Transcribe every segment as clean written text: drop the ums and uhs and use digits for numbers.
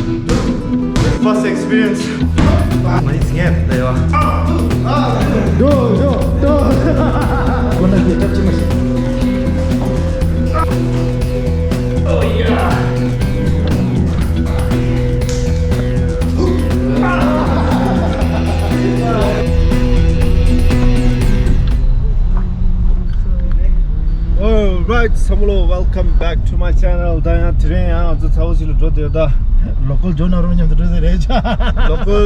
First experience. 많이 생겼네요. 오늘 그 잡지 마시. Oh yeah. Alright, Samulo, welcome back to my channel. Today I'm just local John Abram local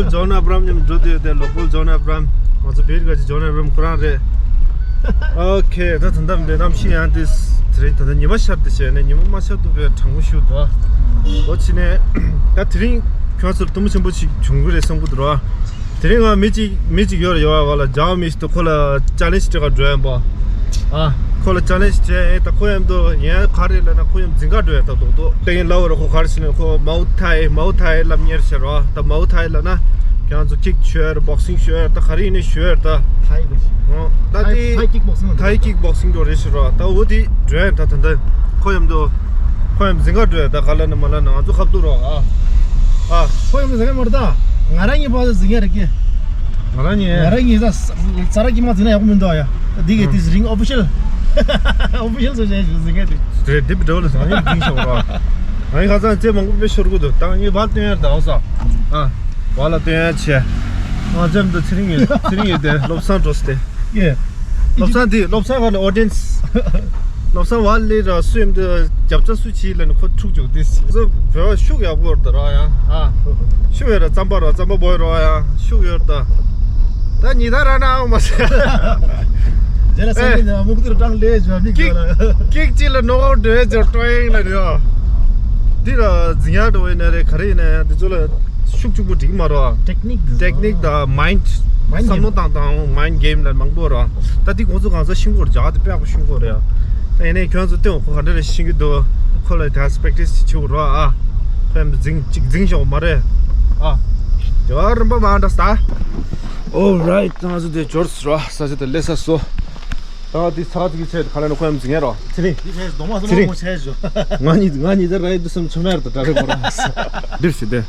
John Abram local John Abram was a big John Abram Kurare. Okay, that's enough. I'm seeing this train to the Nimashat and you must have to be a Tangushut. What's in it? That train council to Musimbuchi Chungur is some good draw. Train a magic your jam is to call a challenge to a driver. Call a challenge at the Koyamdo, yeah, Karil and a Koyam Zingadu. Taking lower of Carson, Muay Thai, Lamier Sera, the Muay Thai Lana, can kick shirt, boxing shirt, the Harini shirt, the Thai kickboxing door is raw. The Woody Dread at the Koyamdo, Koyam Zingadu, the Kalana Malana, to Habdura. Koyam Zamorda, Narani was Zingaraki. Narani is a Saraki Matina Mundoya. Dig it is ring official. Official suggestions to get it. Straight dip dollars. I think so. I got a Tim Bishop good. Tang you bought near the house. While at the edge, Jim the Tring there, Lobsantos. Yeah. Lobsan audience. Lobsan one leader swim the Japta Suchi and put to this. So, very sugar word, the Raya. Sugar, Zamba boy, Roya, sugar. Then you now must. Kick chill no days or trying like you did a Ziado in a Karina, the Zula Shukchubuti Mara technique, the mind mind game and Mangora. That it was a single jar, the pair of Shingoria. And a council who had a shingo call it aspect is Chura, Zing Mare. You are remember understand? All right, now the George such the lesser so. This hard to say, Kalano Comes in error. This has no money the right to some tomato. This is there.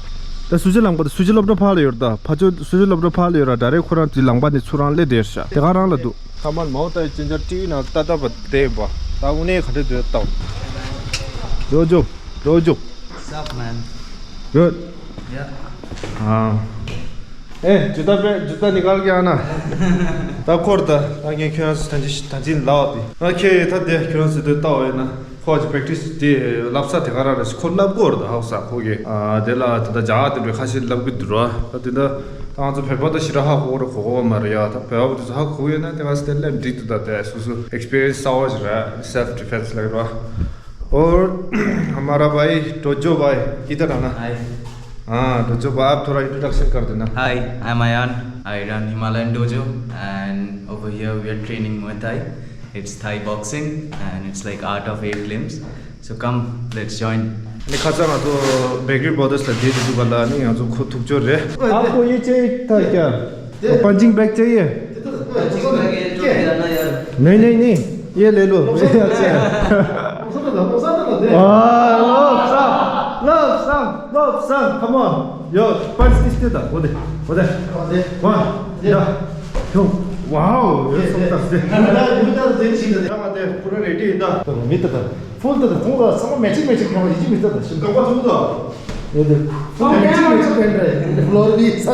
The Sujilam, but the Sujil of the Palio, the Pajo Sujil of the Palio, direct current to Lambani Suran Ledesha. The Garaladu. Come on, Mouta, Ginger Tea, and Tata, but Deva. Taune had to town. Dojo. What's up, man? Good. Yeah. Eh, Juta निकाल के आना तब Carta आगे क्यों से तंजीन लाओ Okay, तब क्यों से देता है ना खोज practice दे लाप्सा थे करा रहे स्कूल लाप कोर्टा हाउसा होगे देला तब जाते भी खासी लाप भी दुरा तब इधर ताज़ पेपर तो शिराहा हो मरिया तब पेपर तो जहाँ हुए ना तेरा स्टेल में जीत दाते हैं सुसु experience सावज रहा self defense लग रहा और हमारा भाई टोजो भाई किधर आना Dojo आप थोड़ा introduction कर देना. Hi, I'm Ayan. I run Himalayan Dojo, and over here we are training Muay Thai. It's Thai boxing, and it's like art of 8 limbs. So come, let's join. ने खासा ना तो बेकरी brothers लगे जो वाला नहीं आज खुद थुक जो रे. आपको ये चाहिए था क्या? Punching bag चाहिए? नहीं ये ले लो. Love, son, come on. Yo, punch this to that. What? 1, 2. Wow, you're so tough. Put it in the meter. Full to the Tunga, some magic from the Jimmy. The floor is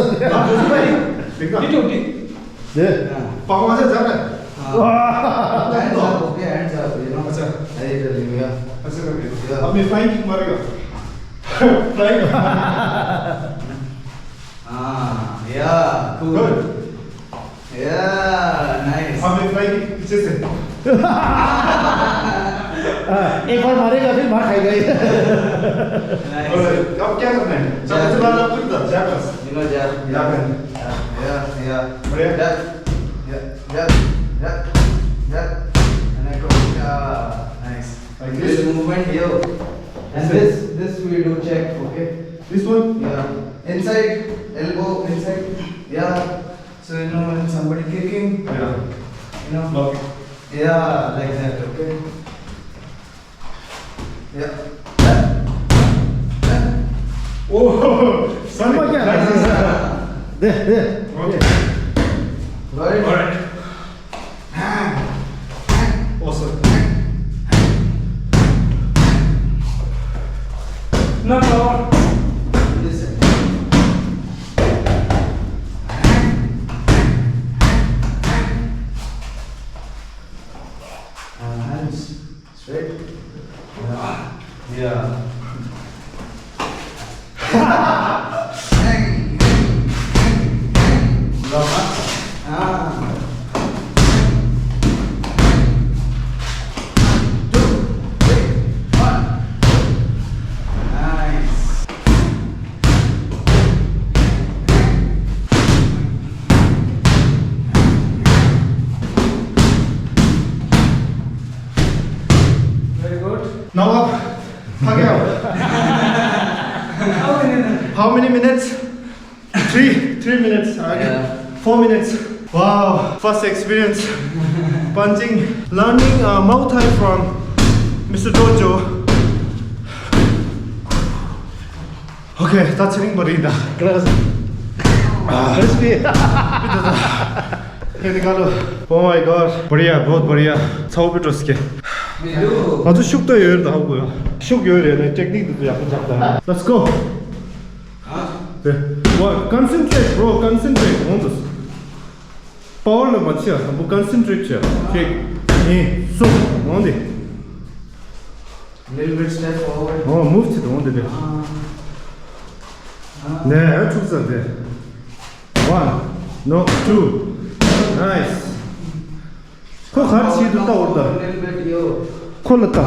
there. Power is up. Hands up, you know. I'll be fine, Mario. Yeah, cool. Good. Yeah, nice. I'll be fine. It's just एक बार मारेगा फिर मार खाएगा ये। अब क्या करना है? सबसे पहले आप खुद जा बस। You know, yeah. बढ़िया। Yeah. And I go, nice. Like this movement here. And this we do check, okay? This one? Yeah. Inside, elbow, inside. Yeah. So you know when somebody kicking. Yeah. You know. Block. Yeah, like that, okay? Yeah. Oh, sorry. Come again. There. Okay. Right. All right. Awesome. No, no. Listen. Hands straight. Yeah. Now up. Again. How many minutes? 3 minutes. Yeah. 4 minutes. Wow. First experience. Punching. Learning Muay Thai from Mr. Dojo. Okay, touching barida. Crispy. Oh my god. बढ़िया, बहुत बढ़िया. 처음부터 उस게. 아주 슉도 요일도 하고요. 슉 요일에는 테크닉도 약간 잡다. Let's go. 네. What? Concentrate, bro. Concentrate on this. Power는 맞지야. 뭐 concentrate야. Kick. 이, 쏙. 어디? Little bit step forward. move to the on the. 네, 축사 돼. 1, no, 2. Nice. 그거 같이 듣다 올다. Little bit yo. 콜렀다.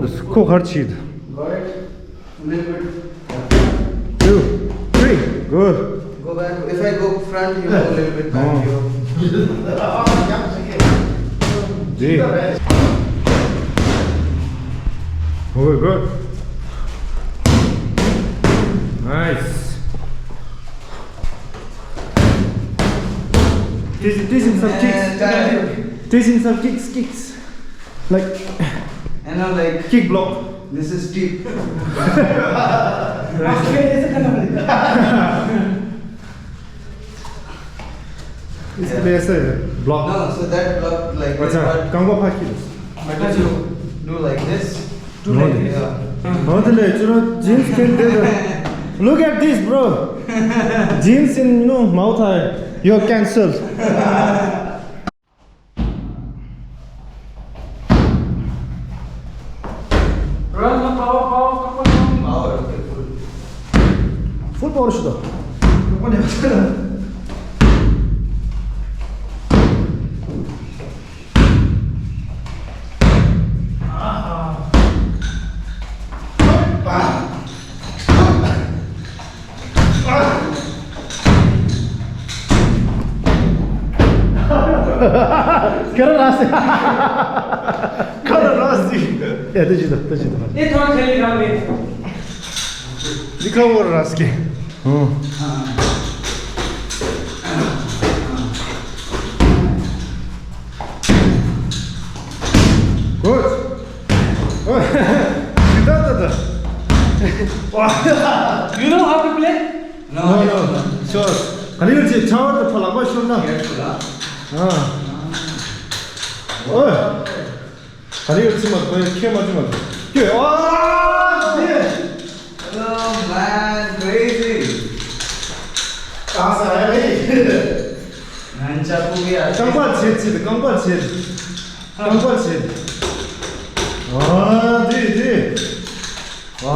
됐어. 그거 같이. Got it? Little bit. 2, 3. Good. Go back. If I go front, you go a little bit back. Yo. G. Okay, good. Nice. Teaching some kicks. Teaching some kicks. Like And now like kick block. this is deep. इसलिए ऐसे block. No, so that block like this, अच्छा, but कंगो फाकी. you do like this. No, Yeah. jeans can do that. Look at this, bro. Jeans in Muay Thai. You're cancelled. Power, okay, full. Full power shoot. Kara rasi. Yeah, this is. ये थोड़ा खेली रहा है दिखाओ और रास के. Good. You know how to play? No. Sure. Kali ji chawar to phala ba shuna. 다리 열지 마, 너 이렇게 맞지 마. Oh man, crazy. Nanchaku भी आता है. 깡관 칠. 네. 와.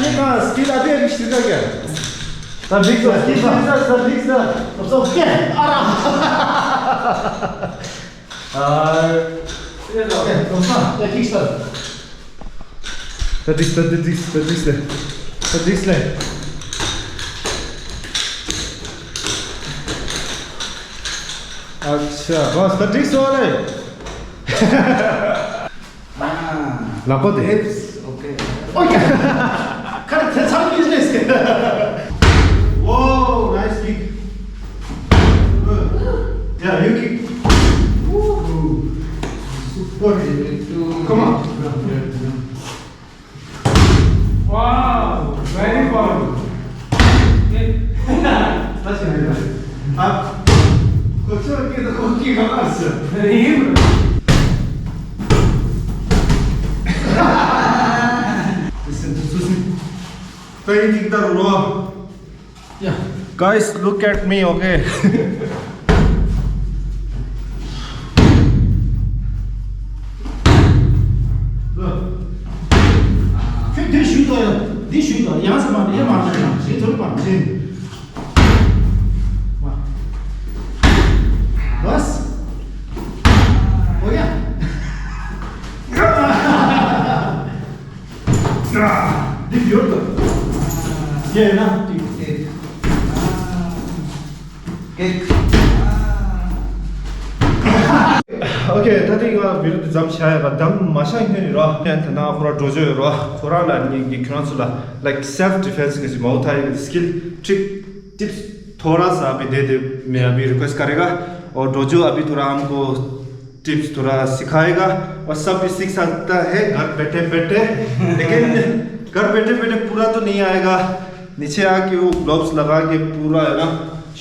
이거 스킬 아주 시작이야. 다 빅서. 없어. 깨. 알아. Okay, kickstart. This leg. अच्छा बस तो ठीक सो रहे लापत है Okay. ओके कर सब बिजनेस के wow nice kick yeah you kick super come on 쿠키 가만있어. 힘으로. Painting the raw. Yeah. Guys, look at me, okay? फिर दी शुरू तो दी शुरू तो यहाँ से मार ये मार देना ये थोड़ी मार जी बस हो गया दी प्योर तो ये है ना Okay, tadiga biru jam chaya ga dam masha ngeni ra tent na khora dojo ra khora la ni knansula like self defense ke Muay Thai skill trick tips थोड़ा सा अभी दे दे मैं अभी रिक्वेस्ट करेगा और डोजो अभी थोड़ा हमको टिप्स थोड़ा सिखाएगा और सब भी सीख सकता है घर बैठे बैठे लेकिन घर बैठे बैठे पूरा तो नहीं आएगा नीचे आके वो ग्लव्स लगा के पूरा है ना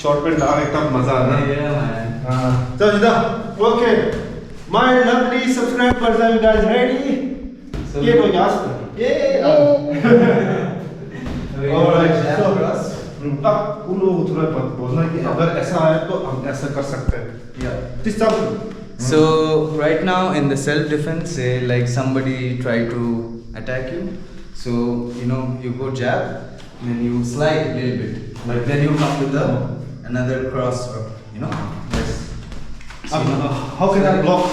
शॉर्ट पैंट लगा के तब मजा आना हाँ चलो जिदा okay my lovely subscribers are you guys ready ये तो याद alright so अब उन लोगों को थोड़ा बोलना कि अगर ऐसा आए तो हम ऐसा कर सकते हैं this time So right now in the self defense, say like somebody try to attack you, so you know you go jab, then you slide a little bit, but then you come with another cross, or you know. Yes. how can I block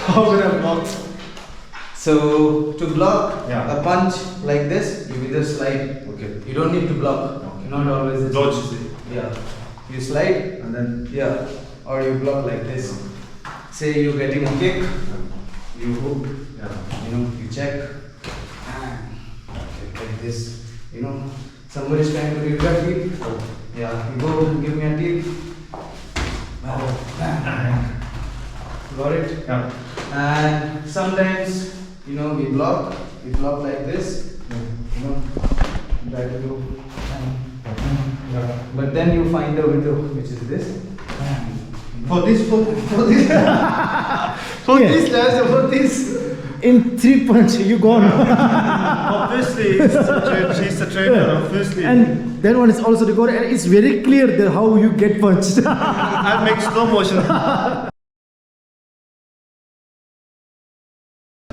how can I block So to block Yeah. a punch like this, you either slide. Okay. You don't need to block. Okay. Not always. Dodge. Yeah. You slide and then Yeah, or you block like this. Say you're getting a kick, you hook, you know, you check, and like this. You know, somebody's trying to give you a tip. Yeah, you go give me a tip. Got it? yeah And sometimes, you know, we block like this. You know, try to do. But then you find a window, which is this. for this for this in 3 punch you gone obviously she's a trainer obviously and that one is also recorded and it's very clear that how you get punched I make slow motion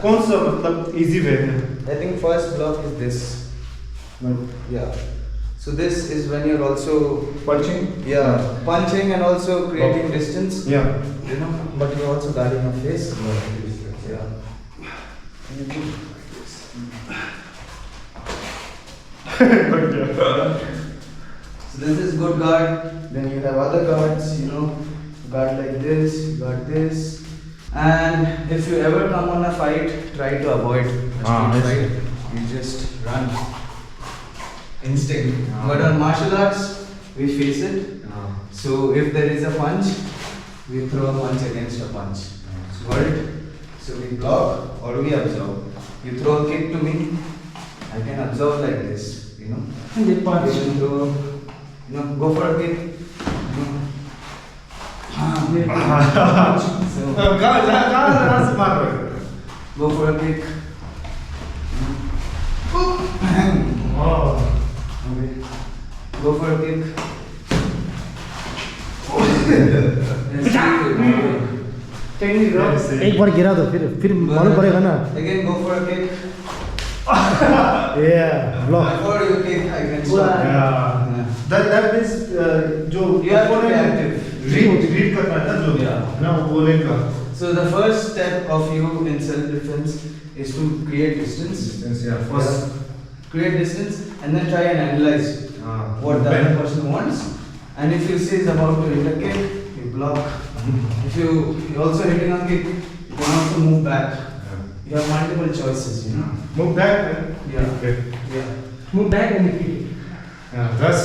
कौन सा मतलब easy way है I think first block is this. Yeah. So this is when you're also punching punching and also creating distance. yeah You know, but you're also guarding your face. Yeah. So this is good guard. Then you have other guards. You know, guard like this, guard this. And if you ever come on a fight, try to avoid a street fight. You just run. Instinct. But on martial arts, we face it. So if there is a punch, we throw a punch against a punch. Got it? So we block or we absorb. You throw a kick to me, I can absorb like this. You know. get punched You can throw. You know, go for a kick. You know. So कहाँ से मार रहे हो go for a kick. Okay. Go for a kick. Technique, bro. एक बार गिरा दो फिर मालूम पड़ेगा ना Again, go for a kick. yeah block Before you kick, I can stop. yeah that means जो You have to be active. read करना है ना जो Yeah. ना वो बोलेगा So the first step of you in self-defense is to create distance. yeah first Create distance and then try and analyze what the other person wants. And if you see he's about to hit a kick, you block. If you're also hitting a kick, you can also move back. You have multiple choices, you know. move back man. Yeah. Okay. Yeah. Move back and repeat. yeah that's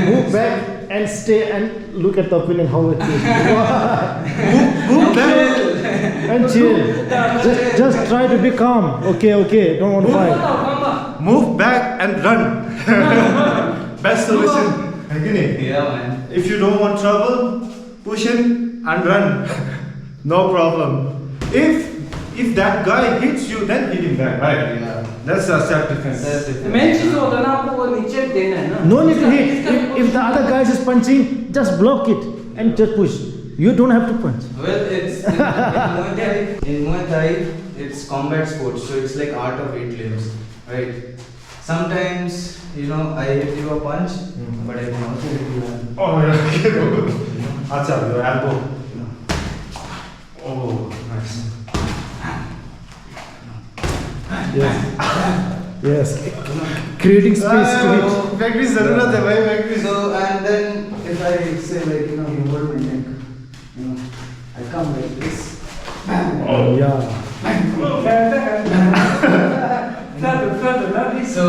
move back and stay and look at the opinion how it is move back and chill just try to be calm okay don't want to fight move back and run best solution है कि नहीं Yeah, man. if you don't want trouble push in and run. No problem. If that guy hits you, then hit him back, right? Yeah. That's a self-defense. Main चीज होता है ना आपको वो नीचे देना है ना. No need to hit. If the other guy is punching, just block it and just push. You don't have to punch. Well, it's in Muay Thai, it's combat sports, so it's like art of 8 limbs, right? Sometimes, you know, I hit you a punch, but I can also hit you one. Oh, yeah. Acha, your elbow. Oh, nice. Yes. Creating space to hit. Factory zarurat hai bhai, factory. So, and then if I say like, you know, you hold my neck, you know, I come like this. Yeah. So,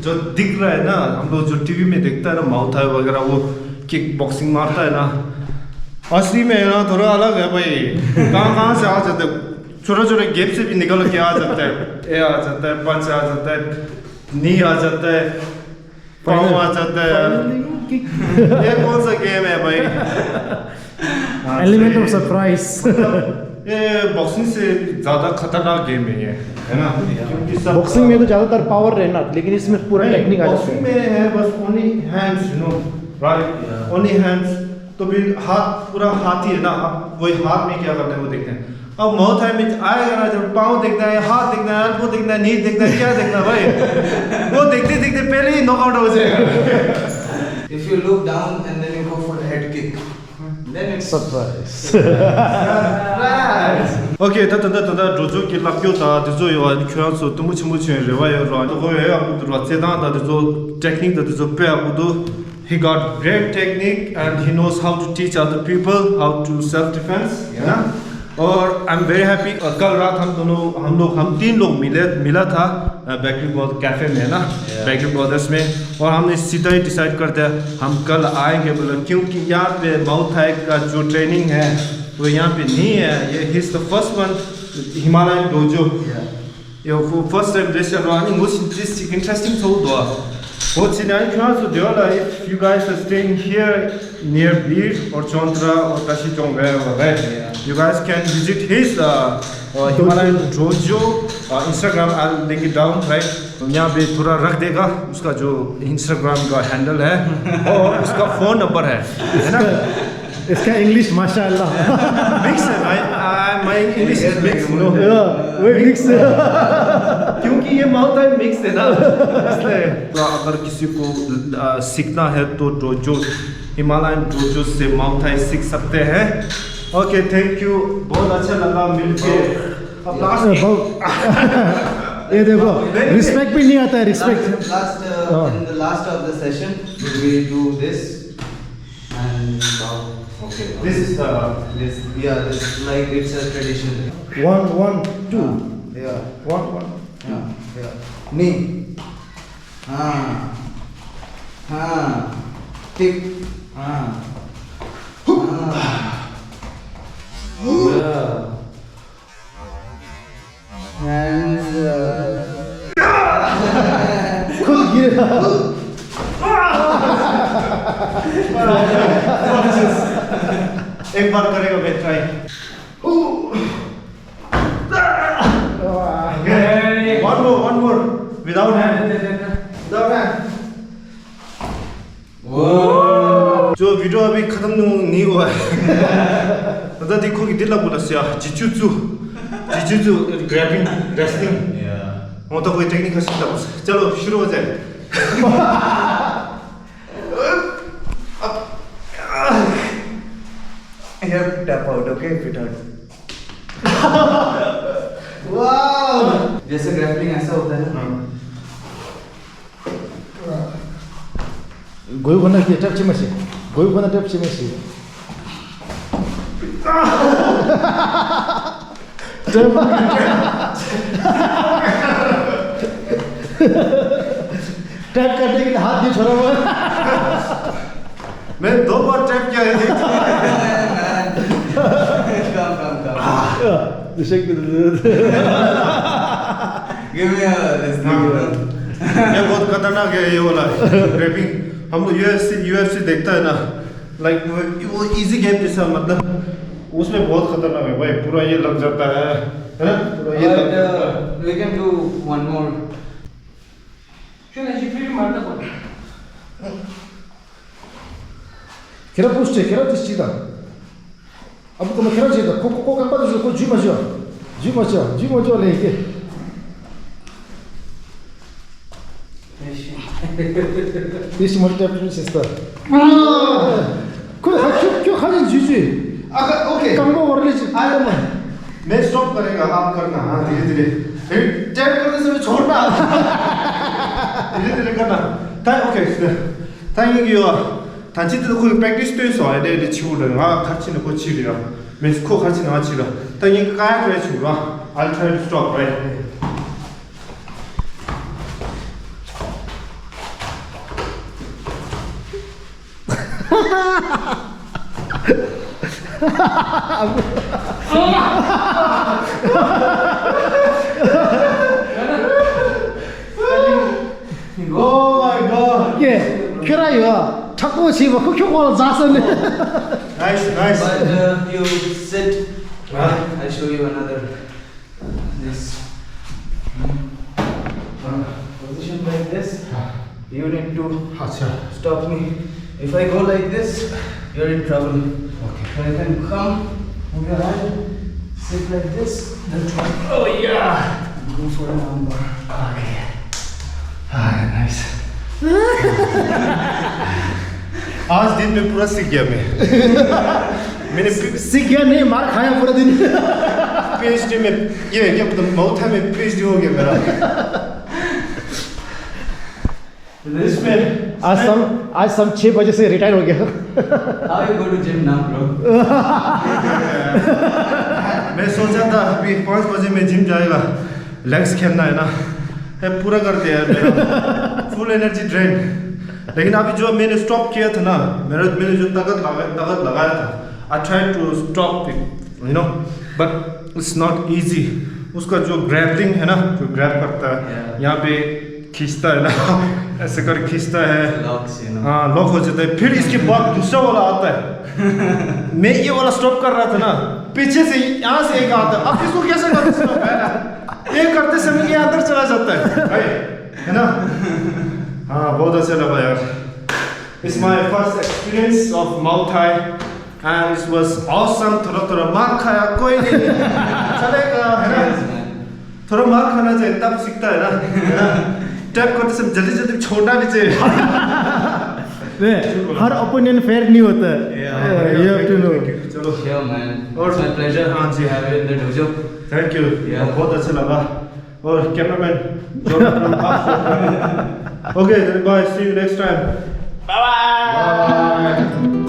जो दिख रहा है ना, हम लोग जो TV में देखता है ना माउथ थाई वगैरह, वो किक बॉक्सिंग मारता है ना, असली में ना थोड़ा अलग है भाई. कहाँ से आ जाते हैं, छोटे छोटे गैप से भी निकल के आ जाता है. ए आ जाता है, पंच आ जाता है, नी आ जाता है, पाँव आ जाता है. ये कौन सा गेम है भाई? Element of surprise. ये बॉक्सिंग से ज़्यादा खतरनाक गेम है ये, है ना? क्योंकि सब बॉक्सिंग में तो ज्यादातर पावर रहना, लेकिन इसमें पूरा टेक्निक आ जाता बॉक्सिंग है. में है बस only hands, you know, right? Only hands. तो फिर हाथ पूरा हाथ ही है ना, अब वही हाथ में क्या करते हैं वो देखते हैं. अब माउथ थाई में आएगा ना, जब पाँव देखना है, हाथ देखना है, एल्बो देखना है, नी देखना है, क्या देखना है भाई? वो देखते देखते पहले ही नॉकआउट हो जाएगा. if you look down and then you go for the head kick, then it's Surprise. 오케이, 됐다. 조조 길락교다. 조조 요 교환소 또 무치 레와요. 거예요. 또 제단다. 조 테크닉 조 배우도 he got great technique and he knows how to teach other people how to self defense, yeah. और I'm very happy. कल रात हम तीन लोग मिला था bakery brothers cafe में, ना, बेकरी ब्रदर्स में, और हमने सीधा ही डिसाइड कर दिया हम कल आएंगे बोला, क्योंकि यहाँ पे माउथ थाई का जो ट्रेनिंग है वो यहाँ पे नहीं है. ये he's the first one Himalayan dojo. ये वो first time this year running was interesting so do. What's in if you guys are staying here near Bir or Chandra or Tashitong, wherever, right? You guys can visit his Himalayan dojo. Instagram, I'll link it down, right? यहाँ पे थोड़ा रख देगा उसका जो Instagram का handle है और उसका phone number है ना? इसका इंग्लिश माशाअल्लाह Mix है, my English is mixed, you know. वो मिक्स है. क्योंकि ये माउथ थाई मिक्स है ना, इसलिए तो अगर किसी को सीखना है तो डोजो हिमालयन डोजो से माउथ थाई सीख सकते हैं. ओके, थैंक यू, बहुत अच्छा लगा मिलके. अब लास्ट ये देखो रिस्पेक्ट भी नहीं आता है. Respect in the last of the session we will do this and okay, this is the this like it's a tradition. 1 1 2 Yeah. 1 1 Yeah. Knee. Kick. Yeah. And खुद गिरा. एक बार करेगा मैं try. One more without hand. Without hand. जो video अभी खत्म नहीं हुआ है. तो देखो कि दिल बोला से जिजुत्सु ग्रैबिंग रेसलिंग. वो तो कोई टेक्निक है सीखता बस. चलो शुरू हो जाए. you have to tap out, okay? Fit out. Wow! जैसे ग्रैपलिंग ऐसा होता है ना. गोई बना के टप चिमसी. गोई बना टप चिमसी. टैप करने के लिए हाथ नहीं छोड़ा हुआ. मैं 2 बार टैप किया है. Come. Give me a this thing. ये बहुत खतरनाक है ये वाला ग्रैबिंग. हम लोग UFC देखता है ना, लाइक वो इजी गेम जैसा, मतलब उसमें बहुत खतरनाक है भाई, पूरा ये लग जाता है ना, पूरा ये लग जाता है। We can do one more. Şöyle jipi marta koy. Kira pushche, kira tischida. Abu kuma kira chida, ko kan pada ko juma jo leke. This multiple sister. क्यों खाली जुजू? ओके कंबो वरले आया मैं स्टॉप करेगा, आप करना। हाँ धीरे धीरे टैप करते समय छोड़ना, धीरे धीरे करना। Okay thank you. 단지 또 그 practice 해서 애들이 치고는 같이 놓고 치리라. 메스코 같이 나와 치라. 당연히 까야 돼 치고라. I'll try to stop right. Oh my god. 예, 그래요. 자꾸 지금 흑효과를 자서네. Nice. But you sit. I'll show you another. This position like this. You need to stop me. If I go like this, you're in trouble. Okay. So I can come, move your hand, sit like this. Then try. Oh yeah. Go for an armbar. Okay. Nice. आज दिन में पूरा सीख गया मैं। मैंने सीख गया नहीं, मार खाया पूरा दिन। PhD में ये क्या पता, Muay Thai में PhD हो गया मेरा। इसमें आज शाम 6 बजे से रिटायर हो गया। How you go to gym now, bro? मैं सोचा था अभी 5 बजे मैं जिम जाएगा, लेग्स खेलना है ना, पूरा कर दिया मेरा फुल एनर्जी ड्रेन। लेकिन अभी जो मैंने स्टॉप किया था ना, मैंने जो ताकत लगाया था, I tried to stop it, you know, but it's not easy. उसका जो ग्रैपलिंग है ना, जो ग्रैप करता है, यहाँ पे खींचता है ना, ऐसे कर खींचता है, हाँ लॉक हो जाता है। फिर इसके बाद दूसरा वाला आता है। मैं ये वाला स्टॉप कर रहा था ना, पीछे से यहाँ से एक आता है। अब इसको कैसे करते स्टॉप है? ये करते समय ये अंदर चला जाता है, है ना? हाँ बहुत अच्छा लगा यार। It's my first experience of Muay Thai and it was awesome. थोड़ा मार खाया, कोई नहीं चलेगा, है ना? थोड़ा मार खाना चाहिए तब सीखता है ना? टैप करते समय जल्दी छोड़ना नहीं चाहिए। हर ओपिनियन फेयर नहीं होता है। You have to know. चलो Sure, man. और It's my pleasure. हाँ जी, have you in the dojo. Thank you, बहुत अच्छा लगा। और cameraman okay bye, see you next time, bye bye.